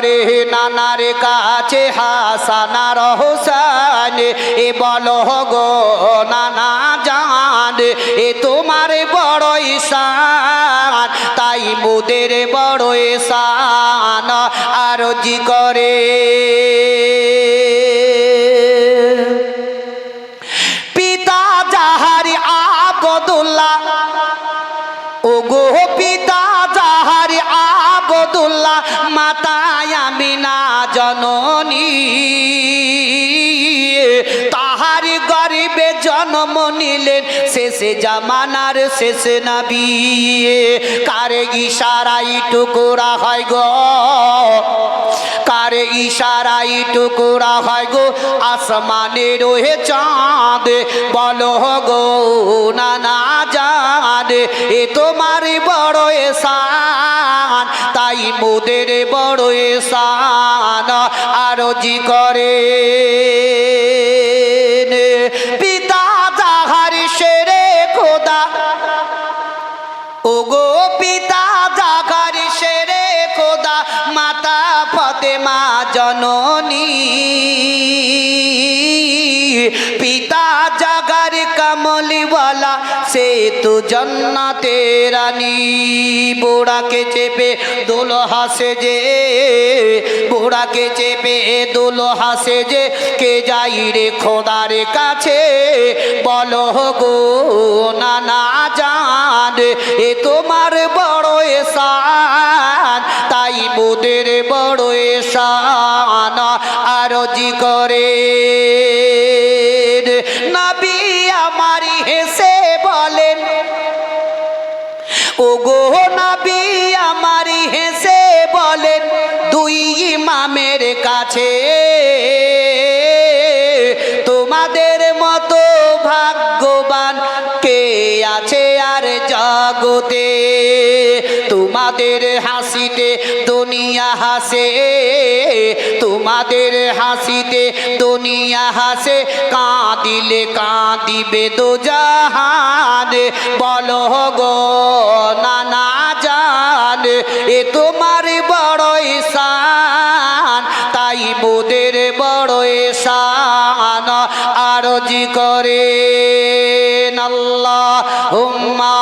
করে নানার কাছে হাসান আর হোসেন, এ বলো গো নানা জান, এ তোমার বড় ঈশান, তাই মোদের বড় ঈশান আরজি করে। পিতা যাহার আবদুল্লাহ, ও গো পিতা যাহার আবদুল্লাহ, মাতা আমিনা জননী, তাহার গর্ভে জন্ম নিলেন শেষে জামানার শেষ নবী। কার ইশারাই টুকরা হয় গো, কার ইশারাই টুকরা হয় গো আসমানে রয়ে চাঁদ, বলো গো নানা জান, এ তোমার বড় ঈশান, তাই মোদের বড় ঈশান আরজি করে। পিতা যাহার শেরে খোদা, ও গো পিতা যাহার শেরে খোদা, মাতা ফাতেমা জননী, পিতা জাগার কমলিওয়ালা, সে তো জন্নাতে রানী। বুড়াকে চেপে দুলহা সেজে, বুড়াকে চেপে দুলহা সেজে, কে যাই রে খোদার কাছে, বলো গো নানা জান, এ তোমার বড় ঈশান, তাই মোদের বড় ঈশান আরজি করে। নবী আমার হেসে বলেন, ও গো নবী আমার হেসে বলেন, দুই ইমামের কাছে, তোমাদের মতো ভাগ্যবান কে আছে আর জগতে। তোমাদের হাসিতে দুনিয়া হাসে, তোমাদের হাসিতে দুনিয়া হাসে, কাঁদিলে কাঁদিবে দোজাহান, বলো গো নানা জান, এ তোমার বড় ঈশান, তাই মোদের বড় ঈশান আরজি করে। আল্লাহুম্মা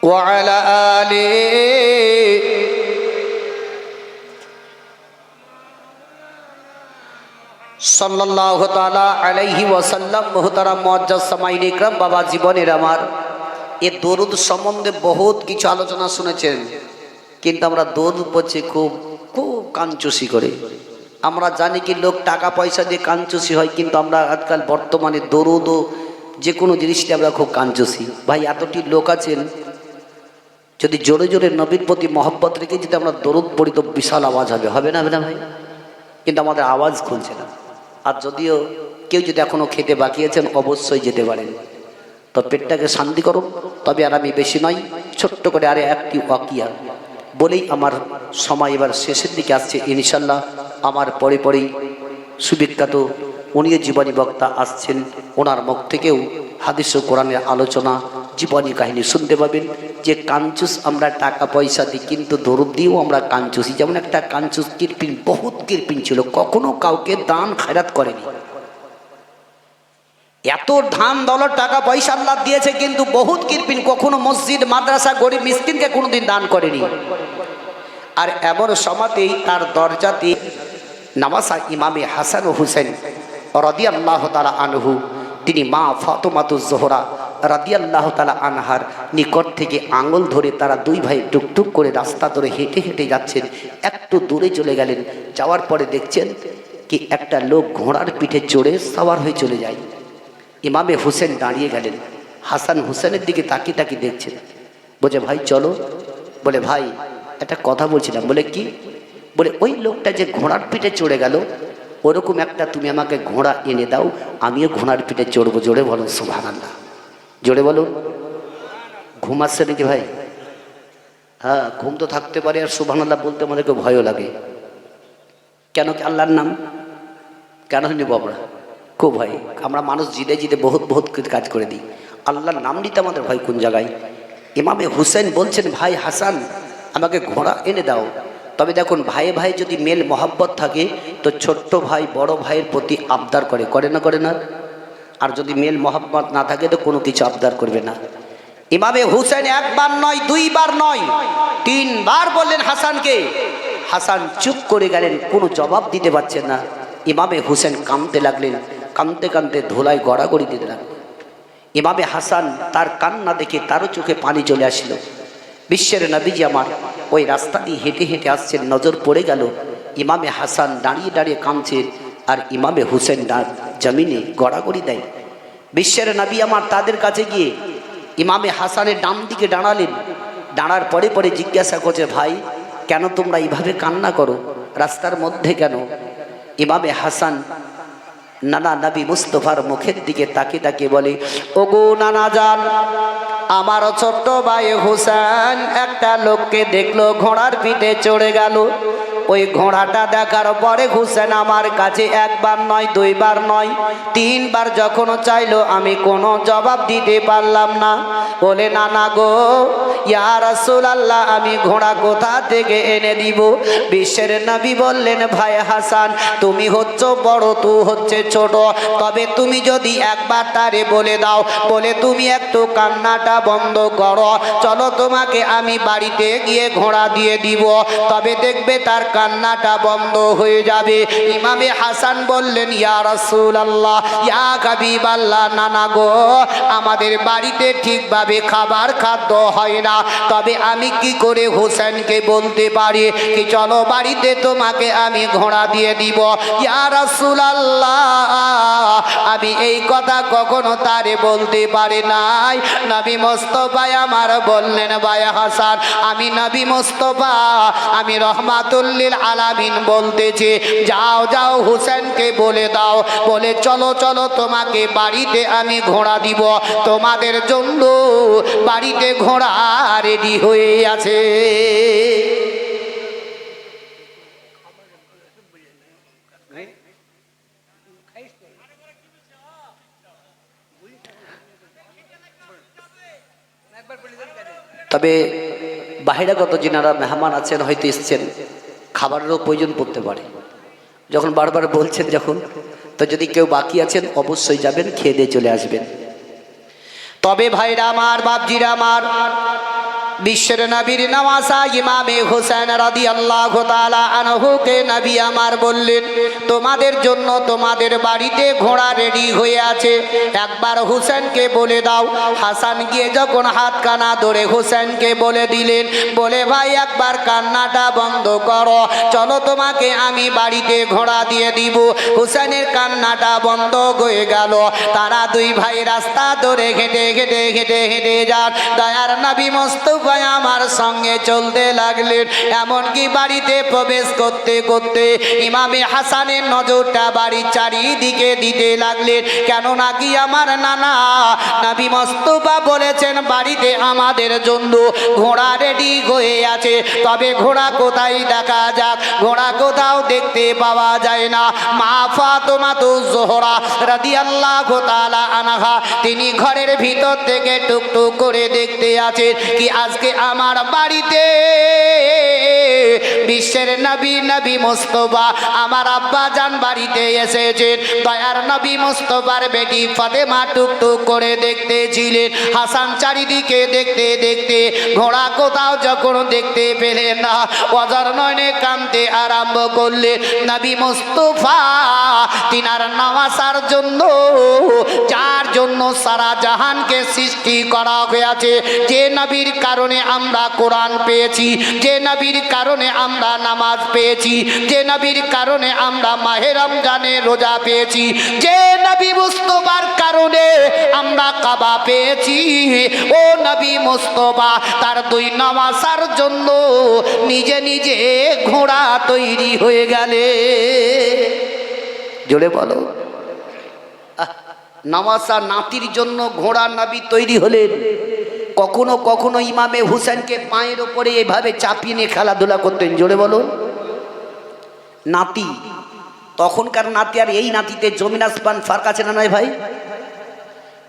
ওয়া আলা আলিহি সাল্লাল্লাহু তাআলা আলাইহি ওয়াসাল্লাম। মুহতারাম মুআজ্জাজ সামাঈন ইকরাম, বাবা জীবনের আমার, এ দরুদ সম্বন্ধে বহুত কিছু আলোচনা শুনেছেন, কিন্তু আমরা দরুদ পড়ছি খুব খুব কাঞ্চুসি করে। আমরা জানি কি লোক টাকা পয়সা দিয়ে কাঞ্চুসি হয়, কিন্তু আমরা আজকাল বর্তমানে দরুদ ও যে কোনো জিনিসটি আমরা খুব কাঞ্চুসি। ভাই এতটি লোক আছেন, যদি জোরে জোরে নবীর প্রতি মহব্বত রেখে যদি আমরা দরুদ পড়ি তো বিশাল আওয়াজ হবে, হবে না ভাই? কিন্তু আমাদের আওয়াজ খুলছে না। আর যদিও কেউ যদি এখনো খেতে বাকি আছেন অবশ্যই যেতে পারেন, তো পেটটাকে শান্তি করুন। তবে আর আমি বেশি নয়, ছোট্ট করে আরে একটি ওয়াকিয়া বলেই আমার সময় এবার শেষের দিকে আসছে ইনশাল্লাহ। আমার পরে পরেই সুবিখ্যাত উনিও জীবনী বক্তা আসছেন, ওনার মুখ থেকেও হাদিস ও কোরআনের আলোচনা জীবনী কাহিনী শুনতে পাবেন। যে কাঞ্চুস আমরা টাকা পয়সা দিই, কিন্তু দরুদ দিয়েও আমরা কাঞ্চুসি। যেমন একটা কাঞ্চুস কৃপিন, বহুত কৃপিন ছিল, কখনো কাউকে দান খয়রাত করেনি। এত ধান দৌলত টাকা পয়সা আল্লাহ দিয়েছে, কিন্তু বহুত কৃপিন, কখনো মসজিদ মাদ্রাসা গরিব মিসকিনকে কোনোদিন দান করেনি। আর এমন সময়তেই তার দরজাতে নামাসা ইমামে হাসান ও হুসেন রাদিয়াল্লাহু তাআলা আনহু, তিনি মা ফাতেমাতুজ জোহরা রাদিয়াল্লাহু তাআলা আনহার নিকট থেকে আঙুল ধরে তারা দুই ভাই টুকটুক করে রাস্তা ধরে হেঁটে হেঁটে যাচ্ছেন। একটু দূরে চলে গেলেন, যাওয়ার পরে দেখছেন কি একটা লোক ঘোড়ার পিঠে চড়ে সাওয়ার হয়ে চলে যায়। ইমামে হুসেন দাঁড়িয়ে গেলেন, হাসান হুসেনের দিকে তাকিয়ে তাকিয়ে দেখছেন। বলে ভাই চলো। বলে ভাই একটা কথা বলছিলাম। বলে কি? বলে ওই লোকটা যে ঘোড়ার পিঠে চড়ে গেল, ওরকম একটা তুমি আমাকে ঘোড়া এনে দাও, আমিও ঘোড়ার পিঠে চড়বো। জোরে বলুন সুবহানাল্লাহ, জোরে বলুন। ঘুম আসছে নাকি ভাই? হ্যাঁ, ঘুম তো থাকতে পারে, আর সুবহানাল্লাহ বলতে আমাদেরকে ভয়ও লাগে। কেন কি? আল্লাহর নাম কেন নিব আমরা? খুব ভয়। আমরা মানুষ জিদে জিদে বহুত বহুত কাজ করে দিই, আল্লাহর নাম নিতে আমাদের ভয় কোন জায়গায়। ইমামে হুসেন বলছেন, ভাই হাসান আমাকে ঘোড়া এনে দাও। তবে দেখুন, ভাই ভাই যদি মেল মহব্বত থাকে তো ছোট্ট ভাই বড় ভাইয়ের প্রতি আবদার করে, করে না করে না? আর যদি মেল মহব্বত না থাকে তো কোনো কিছু আবদার করবে না। ইমামে হুসেন একবার নয়, দুইবার নয়, তিনবার বললেন হাসানকে। হাসান চুপ করে গেলেন, কোনো জবাব দিতে পারছেন না। ইমামে হুসেন কাঁদতে লাগলেন, কাঁদতে কাঁদতে ধুলায় গড়াগড়ি দিতে লাগলেন। ইমামে হাসান তার কান্না দেখে তারও চোখে পানি চলে আসলো। বিশ্বের নবীজি আমার ওই রাস্তা দিয়ে হেঁটে হেঁটে আসছেন, নজর পড়ে গেল ইমামে হাসান দাঁড়িয়ে দাঁড়িয়ে কাঁদছে, আর ইমামে হুসেন জমিনে গড়াগড়ি দেয়। বিশ্বের নবী আমার তাদের কাছে গিয়ে ইমামে হাসানের ডান দিকে দাঁড়ালেন। দাঁড়ার পরে পরে জিজ্ঞাসা করছে, ভাই কেন তোমরা এইভাবে কান্না করো, রাস্তার মধ্যে কেন? ইমামে হাসান নানা নবী মুস্তফার মুখের দিকে তাকিয়ে তাকিয়ে বলে, ওগো নানা জান, আমার ছোট্ট ভাই হুসেন একটা লোককে দেখলো ঘোড়ার পিঠে চড়ে গেল। ওই ঘোড়াটা দেখার পরে হুসেন আমার কাছে একবার নয়, দুইবার নয়, তিনবার যখন চাইলো আমি কোনো জবাব দিতে পারলাম না। বলে, নানা গো, ইয়া রাসূলুল্লাহ, আমি ঘোড়া কোথা থেকে এনে দিব? বিশ্বের নবী বললেন, ভাই হাসান, তুমি হচ্ছ বড়, তুই হচ্ছে ছোট, তবে তুমি যদি একবার তারে বলে দাও, বলে তুমি একটু কান্নাটা বন্ধ করো, চলো তোমাকে আমি বাড়িতে গিয়ে ঘোড়া দিয়ে দিব, তবে দেখবে তার কান্নাটা বন্ধ হয়ে যাবে। ইমামে হাসান বললেন, ইয়া রাসূলুল্লাহ, ইয়া হাবিবাল্লাহ, নানা গো, আমাদের বাড়িতে ঠিকভাবে খাবার খাদ্য হয় না, তবে আমি কি করে হোসেনকে বলতে পারি কি চলো বাড়িতে তোমাকে আমি ঘোড়া দিয়ে দিব? ইয়া রাসূলুল্লাহ, আমি এই কথা কখনো তারে বলতে পারি নাই। নবী মুস্তাফা আমার বললেন, ভাই হাসান, আমি নবী মুস্তাফা, আমি রহমাতুল লিল আলামিন বলতেছি, যাও যাও হোসেনকে বলে দাও, বলে চলো চলো তোমাকে বাড়িতে আমি ঘোড়া দিব, তোমাদের জন্য বাড়িতে ঘোড়া রেডি হয়ে আছে। তবে বাহিরাগত যিনারা মেহমান আছেন, হয়তো এসছেন, খাবারেরও প্রয়োজন পড়তে পারে। যখন বারবার বলছেন যখন, তো যদি কেউ বাকি আছেন অবশ্যই যাবেন, খেয়ে দিয়ে চলে আসবেন। তবে ভাইরা আমার, বাপজিরা আমার, বিশ্বের নবীর নওয়াসা ইমামে হুসেন রাদিয়াল্লাহু তাআলা আনহুকে নবী আমার বললেন, তোমাদের জন্য তোমাদের বাড়িতে ঘোড়া রেডি হয়ে আছে, একবার হুসেনকে বলে দাও। হাসান গিয়ে যখন হাত কানা ধরে হুসেনকে বলে দিলেন, বলে ভাই একবার কান্নাটা বন্ধ করো, চলো তোমাকে আমি বাড়িতে ঘোড়া দিয়ে দিব। হুসেনের কান্নাটা বন্ধ হয়ে গেল। তারা দুই ভাই রাস্তা ধরে হেঁটে হেঁটে হেঁটে হেঁটে যান। দয়ার নবী মুস্তাফা আমার সঙ্গে চলতে লাগলেন। এমনকি বাড়িতে প্রবেশ করতে করতে ইমামে হাসানের নজরটা বাড়ির চারিদিকে দিতে লাগলেন, কেন নাকি আমার নানা নবী মুস্তাফা বলেছেন বাড়িতে আমাদের জন্য ঘোড়া রেডি হয়ে আছে। তবে ঘোড়া কোথায় দেখা যাক, ঘোড়া কোথাও দেখতে পাওয়া যায় না। মা ফাতেমাতুজ জোহরা রাদিয়াল্লাহু তাআলা আনহা, তিনি ঘরের ভিতর থেকে টুকটুক করে দেখতে আছেন কি আজকে আমার বাড়িতে বিশ্বের নবী নবী মুস্তাফা আমার আব্বা জান বাড়িতে এসেছেন। দয়ার নবী মুস্তাফার বেটি ফাতেমা টুকটুক করে দেখতেছিলেন। হাসান চারিদিকে দেখতে দেখতে ঘোড়া কোথাও যখন দেখতে পেলেন না, অজর নয়নে কাঁদতে আরম্ভ করলেন। নবী মুস্তাফা তিনার নওয়াসার জন্য, যার জন্য সারা জাহানকে সৃষ্টি করা হয়েছে, যে নবীর কারণে আমরা কোরআন পেয়েছি, যে নবীর কারণে আমরা নামাজ পেয়েছি, যে নবীর কারণে আমরা মাহে রমজানে রোজা পেয়েছি, যে নবী মুস্তাফার কারণে আমরা কাবা পেয়েছি, ও নবী মুস্তাফা তার দুই নওয়াসার জন্য নিজে নিজে ঘোড়া তৈরি হয়ে গেলে। জোরে বলো, নওয়াসা নাতির জন্য ঘোড়া নবী তৈরি হলেন। কখনো কখনো ইমামে হুসেনকে পায়ের ওপরে এভাবে চাপিয়ে নিয়ে খেলাধুলা করতেন। জোরে বলো, নাতি তখনকার নাতি আর এই নাতিতে জমিন আসমান ফার্ক আছে না নাই ভাই?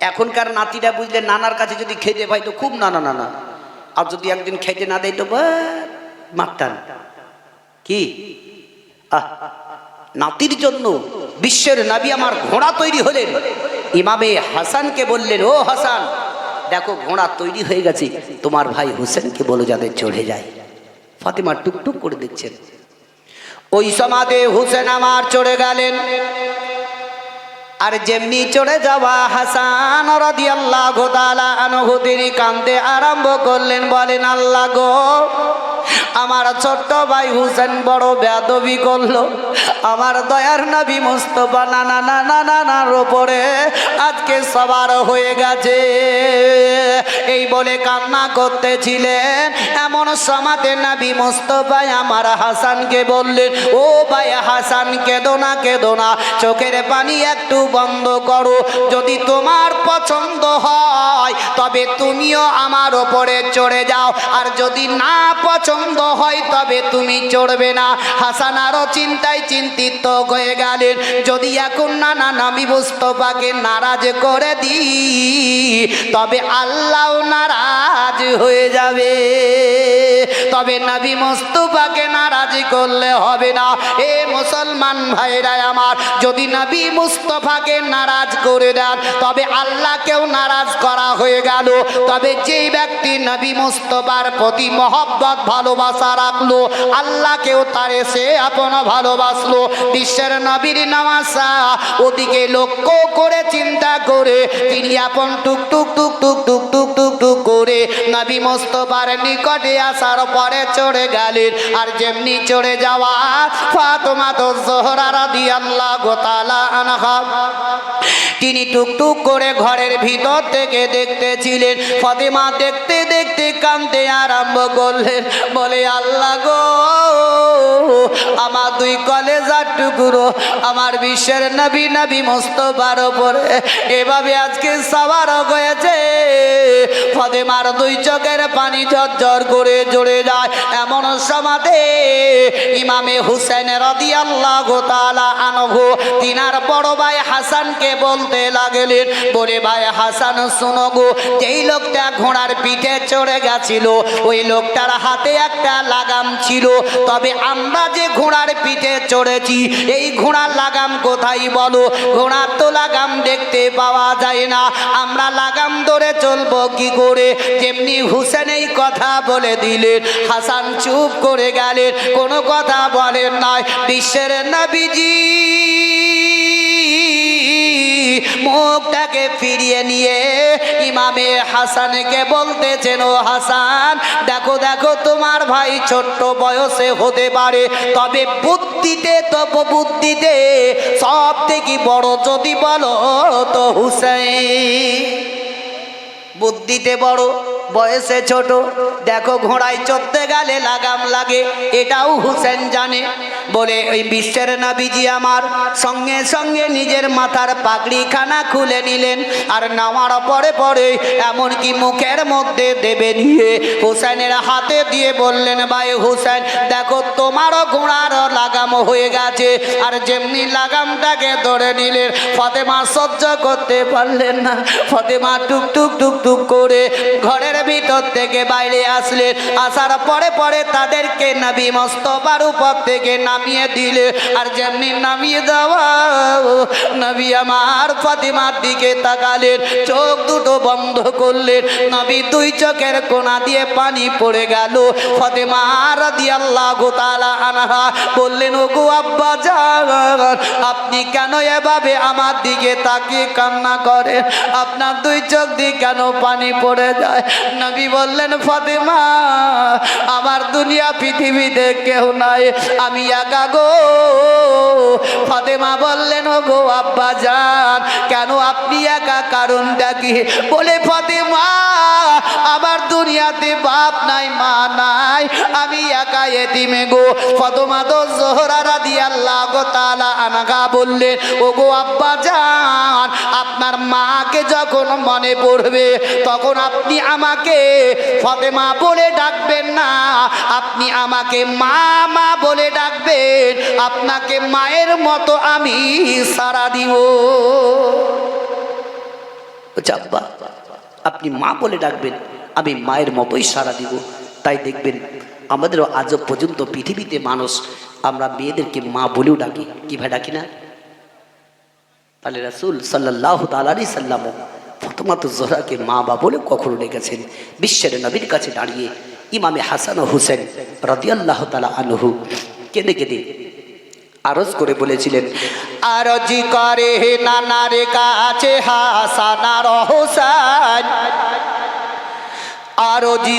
এখনকার নাতিরা বুঝলে নানার কাছে যদি খেতে পাই তো খুব নানা নানা, আর যদি একদিন খেতে না দেয় তো মারতাম। কি নাতির জন্য বিশ্বের নবী আমার ঘোড়া তৈরি হলেন। ইমামে হাসানকে বললেন, ও হাসান দেখো ঘোড়া তৈরি হয়ে গেছে, তোমার ভাই হোসেনকে বলো যাদের চড়ে যায়। ফাতেমা টুকটুক করে দেখছেন। ওই সমাধে হোসেন আমার চড়ে গেলেন। আর যেমনি চড়ে যাওয়া হাসান রাদিয়াল্লাহু তাআলা আনহু তিনি কাঁদতে আরম্ভ করলেন, বলেন আল্লাহ গো, আমার ছোট্ট ভাই হোসেন বড় বেয়াদবি করলো, আমার দয়ার নবী মুস্তাফা নানার উপরে আজকে সবার হয়ে গেছে। এই বলে কান্না করতেছিলেন। এমন সমাতে নবী মুস্তাফা আমার হাসানকে বললেন, ও ভাই হাসান কেঁদো না, চোখের পানি একটু বন্ধ করো। যদি তোমার পছন্দ হয় তবে তুমিও আমার ওপরে চড়ে যাও, আর যদি না পছন্দ হয় তবে তুমি চড়বে না। হাসান আরো চিন্তায় চিন্তিত হয়ে গেলেন, যদি এখন নবী মুস্তাফাকে নারাজ করে দিই তবে আল্লাহ নারাজ হয়ে যাবে। তবে নবী মুস্তাফাকে নারাজ করলে হবে না। এ মুসলমান ভাইরা আমার, যদি নবী মুস্তাফাকে নারাজ করে দেন তবে আল্লাহকেও নারাজ করা হয়ে গেল। তবে যেই ব্যক্তি নবী মুস্তাফার প্রতি মহব্বত ভালোবাসা রাখলো, আল্লাহকেও তারে সে আপন ভালোবাসলো। বিশ্বের নবীর নামাজা ওদিকে লক্ষ্য করে চিন্তা করে তিনি আপন টুক টুক টুক টুক টুক টুক টুক টুক করে নবী মুস্তাফার নিকটে আসার পরে চড়ে গেলেন। আর যেমনি চড়ে যাওয়া ফাতেমা জোহরা রাদিয়াল্লাহু তাআলা আনহা তিনি টুকটুক করে ঘরের ভিতর থেকে দেখতেছিলেন। ফাতেমা দেখতে দেখতে কাঁদতে আরম্ভ করলেন, বলে আল্লাহ গো, আমার দুই কলেজার টুকরো আমার বিশ্বের নবী মুস্তাফার উপরে এভাবে আজকে সওয়ার হয়েছে। ফাতেমার দুই চোখের পানি ঝরঝর করে ঝরে যায়। এমন সমাধে ইমামে হুসেন রাদিয়াল্লাহু তাআলা আনহু তিনার বড় ভাই হাসানকে বলতে লাগলেন, বলে ভাই হাসান শোনো গো, যেই লোকটা ঘোড়ার পিঠে চড়ে গেছিল ওই লোকটার হাতে একটা লাগাম ছিল। তবে আমরা যে ঘোড়ার পিঠে চড়েছি এই ঘোড়ার লাগাম কোথায় বলো? ঘোড়ার তো লাগাম দেখতে পাওয়া যায় না, আমরা লাগাম ধরে চলবো কি করে? যেমনি হুসেন এই কথা বলে দিলেন, হাসান চুপ করে গেলেন, কোনো কথা বলেন নাই। বিশ্বের নবীজি মুখটাকে ফিরিয়ে নিয়ে ইমামে হাসানকে বলতেছেন, ও হাসান দেখো দেখো, তোমার ভাই ছোট্ট বয়সে হতে পারে, তবে বুদ্ধিতে সব থেকে বড় যদি বলো তো হুসাইন। বুদ্ধিতে বড়, বয়সে ছোট। দেখো ঘোড়ায় চড়তে গেলে লাগাম লাগে, এটাও হুসেন জানে। বলে ওই বিশ্বের নবীজি আমার সঙ্গে সঙ্গে নিজের মাথার পাগড়িখানা খুলে নিলেন। আর নামার পরে পরে এমনকি মুখের মধ্যে দেবে নিয়ে হুসেনের হাতে দিয়ে বললেন, ভাই হুসেন দেখো তোমারও ঘোড়ার লাগাম হয়ে গেছে। আর যেমনি লাগামটাকে ধরে নিলেন, ফাতেমা সহ্য করতে পারলেন না। ফাতেমা টুক টুক টুক টুক করে ঘরের ভিতর থেকে বাইরে আসলেন। আসার পরে পরে তাদেরকে নবী মুস্তাফার উপর থেকে নামিয়ে দিলে। আর যেমনি নামিয়ে দেওয়া নবী আমার ফাতেমার দিকে তাকালেন, চোখ দুটো বন্ধ করলেন। নবী দুই চোখের কোণা দিয়ে পানি পড়ে গেল। ফাতেমা রাদিয়াল্লাহু তাআলা আনহা বললেন, ওগো আব্বা জান, আপনি কেন এভাবে আমার দিকে তাকিয়ে কান্না করেন? আপনার দুই চোখ দিয়ে কেন পানি পড়ে যায়? নবী বললেন, ফাতেমা আমার দুনিয়া পৃথিবীতে কেউ নাই, আমি একা গো। ফাতেমা বললেন, ও গো আব্বা জান, কেন আপনি একা, কারণটা কি? বলে ফাতেমা আমার দুনিয়াতে বাপ নাই মা নাই, আমি একা এতিমে গো। ফাতেমা তো জোহরা রাদিয়াল্লাহু তাআলা আনহা বললেন, ওগো আব্বা জান, আপনার মাকে যখন মনে পড়বে তখন আপনি আমাকে ফাতেমা বলে ডাকবেন না, আপনি আমাকে মা মা বলে ডাকবেন, আপনাকে মায়ের মতো আমি সাড়া দিব। আব্বা আপনি মা বলে ডাকবেন, আমি মায়ের মতোই সাড়া দিব। তাই দেখবেন আমাদেরও আজ পর্যন্ত পৃথিবীতে মানুষ আমরা মেয়েদেরকে মা বলেও ডাকি, কি ভাই ডাকি না? তাহলে রাসূল সাল্লাল্লাহু তাআলা আলাইহি সাল্লাম ফাতেমা জোহরাকে মা বা বলে কখনো ডেকেছেন। বিশ্বের নবীর কাছে দাঁড়িয়ে ইমামে হাসান ও হুসেন রাদিয়াল্লাহু তাআলা আনহু কেঁদে কেঁদে আরজ করে বলেছিলেন, আরজি করে নানার কাছে হাসান আর হুসেন, আরজি